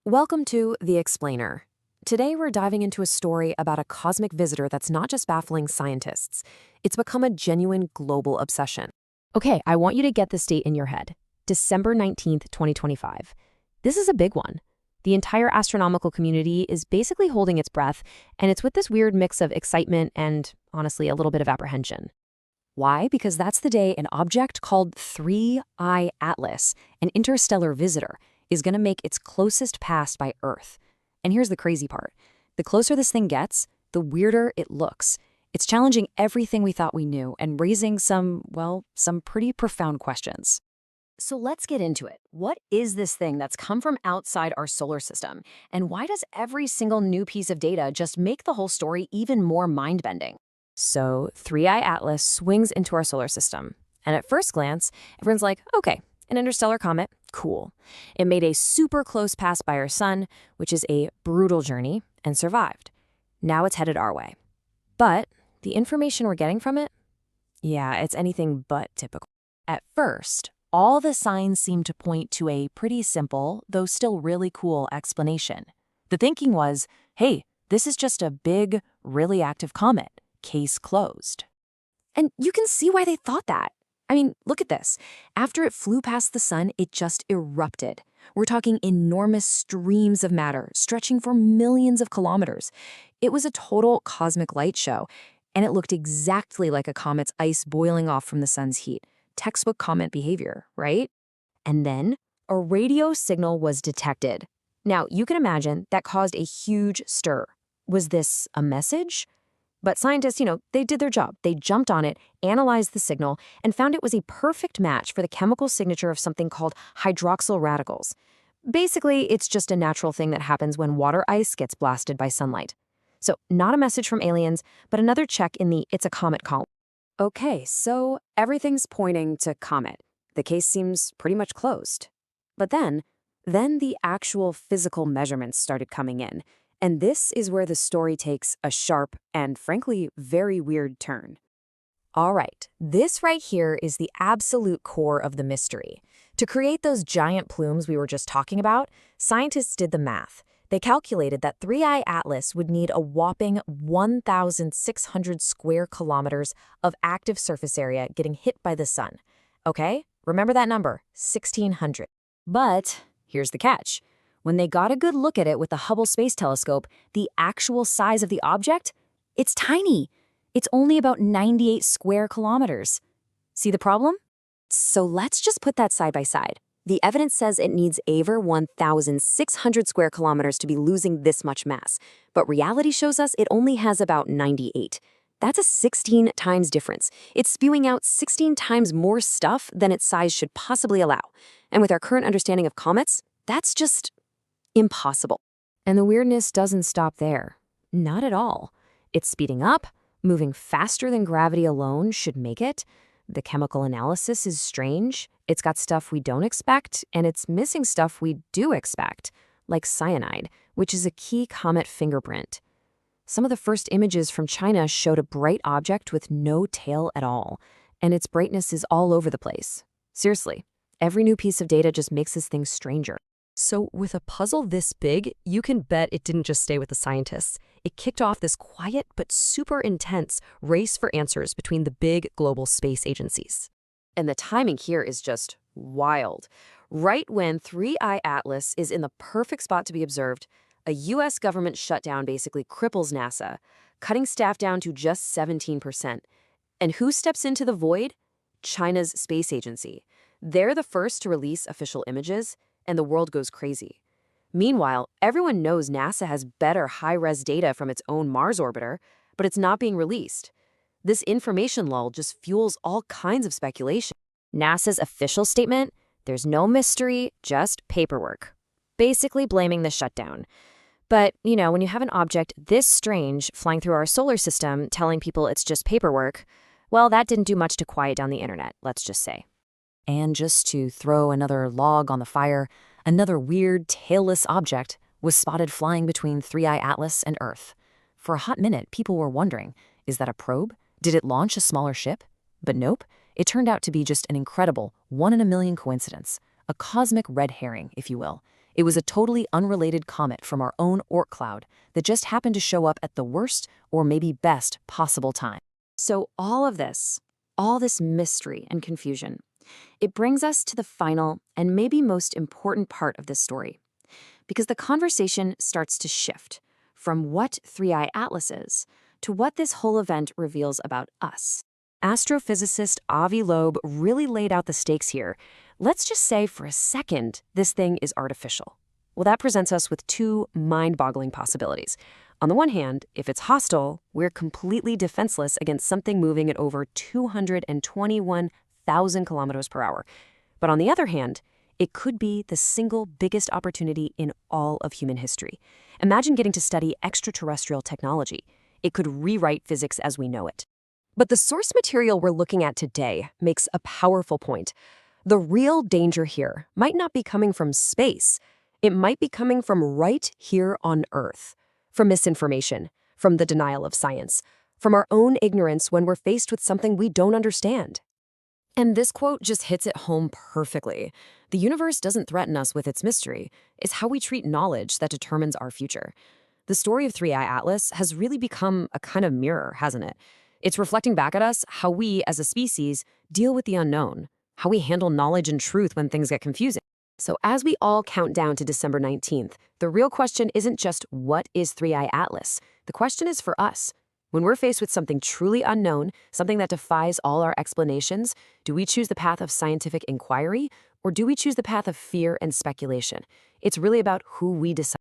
Welcome to The Explainer. Today we're diving into a story about a cosmic visitor that's not just baffling scientists, it's become a genuine global obsession. Okay, I want you to get this date in your head. December 19th, 2025. This is a big one. The entire astronomical community is basically holding its breath, and it's with this weird mix of excitement and, honestly, a little bit of apprehension. Why? Because that's the day an object called 3I Atlas, an interstellar visitor, is going to make its closest pass by Earth. And here's the crazy part. The closer this thing gets, the weirder it looks. It's challenging everything we thought we knew and raising some pretty profound questions. So let's get into it. What is this thing that's come from outside our solar system? And why does every single new piece of data just make the whole story even more mind-bending? So 3I Atlas swings into our solar system. And at first glance, everyone's like, okay, an interstellar comet, cool. It made a super close pass by our sun, which is a brutal journey, and survived. Now it's headed our way. But the information we're getting from it? Yeah, it's anything but typical. At first, all the signs seem to point to a pretty simple, though still really cool explanation. The thinking was, hey, this is just a big, really active comet. Case closed. And you can see why they thought that. I mean, look at this. After it flew past the sun, it just erupted. We're talking enormous streams of matter stretching for millions of kilometers. It was a total cosmic light show, and it looked exactly like a comet's ice boiling off from the sun's heat. Textbook comet behavior, right? And then a radio signal was detected. Now, you can imagine that caused a huge stir. Was this a message? But scientists, they did their job. They jumped on it, analyzed the signal, and found it was a perfect match for the chemical signature of something called hydroxal radicals. Basically, it's just a natural thing that happens when water ice gets blasted by sunlight. So not a message from aliens, but another check in the it's a comet column. Okay, so everything's pointing to comet. The case seems pretty much closed. But then the actual physical measurements started coming in. And this is where the story takes a sharp and, frankly, very weird turn. All right, this right here is the absolute core of the mystery. To create those giant plumes we were just talking about, scientists did the math. They calculated that 3I Atlas would need a whopping 1,600 square kilometers of active surface area getting hit by the sun. Okay, remember that number, 1,600. But here's the catch. When they got a good look at it with the Hubble Space Telescope, the actual size of the object? It's tiny. It's only about 98 square kilometers. See the problem? So let's just put that side by side. The evidence says it needs over 1,600 square kilometers to be losing this much mass, but reality shows us it only has about 98. That's a 16 times difference. It's spewing out 16 times more stuff than its size should possibly allow. And with our current understanding of comets, that's just impossible. And the weirdness doesn't stop there. Not at all. It's speeding up, moving faster than gravity alone should make it. The chemical analysis is strange. It's got stuff we don't expect, and it's missing stuff we do expect, like cyanide, which is a key comet fingerprint. Some of the first images from China showed a bright object with no tail at all, and its brightness is all over the place. Seriously, every new piece of data just makes this thing stranger. So with a puzzle this big, you can bet it didn't just stay with the scientists. It kicked off this quiet but super intense race for answers between the big global space agencies. And the timing here is just wild. Right when 3I Atlas is in the perfect spot to be observed, a U.S. government shutdown basically cripples NASA, cutting staff down to just 17%. And who steps into the void? China's space agency. They're the first to release official images, and the world goes crazy. Meanwhile, everyone knows NASA has better high-res data from its own Mars orbiter, but it's not being released. This information lull just fuels all kinds of speculation. NASA's official statement? There's no mystery, just paperwork. Basically blaming the shutdown. But, when you have an object this strange flying through our solar system telling people it's just paperwork, well, that didn't do much to quiet down the internet, let's just say. And just to throw another log on the fire, another weird, tailless object was spotted flying between 3I Atlas and Earth. For a hot minute, people were wondering, is that a probe? Did it launch a smaller ship? But nope, it turned out to be just an incredible one-in-a-million coincidence, a cosmic red herring, if you will. It was a totally unrelated comet from our own Oort cloud that just happened to show up at the worst or maybe best possible time. So all this mystery and confusion, it brings us to the final and maybe most important part of this story. Because the conversation starts to shift from what Three-Eye Atlas is to what this whole event reveals about us. Astrophysicist Avi Loeb really laid out the stakes here. Let's just say for a second this thing is artificial. Well, that presents us with two mind-boggling possibilities. On the one hand, if it's hostile, we're completely defenseless against something moving at over 221,000 kilometers per hour. But on the other hand, it could be the single biggest opportunity in all of human history. Imagine getting to study extraterrestrial technology. It could rewrite physics as we know it. But the source material we're looking at today makes a powerful point. The real danger here might not be coming from space. It might be coming from right here on Earth. From misinformation, from the denial of science, from our own ignorance when we're faced with something we don't understand. And this quote just hits it home perfectly. The universe doesn't threaten us with its mystery. It's how we treat knowledge that determines our future. The story of Three-Eye Atlas has really become a kind of mirror, hasn't it? It's reflecting back at us how we, as a species, deal with the unknown, how we handle knowledge and truth when things get confusing. So as we all count down to December 19th, the real question isn't just what is Three-Eye Atlas? The question is for us. When we're faced with something truly unknown, something that defies all our explanations, do we choose the path of scientific inquiry or do we choose the path of fear and speculation? It's really about who we decide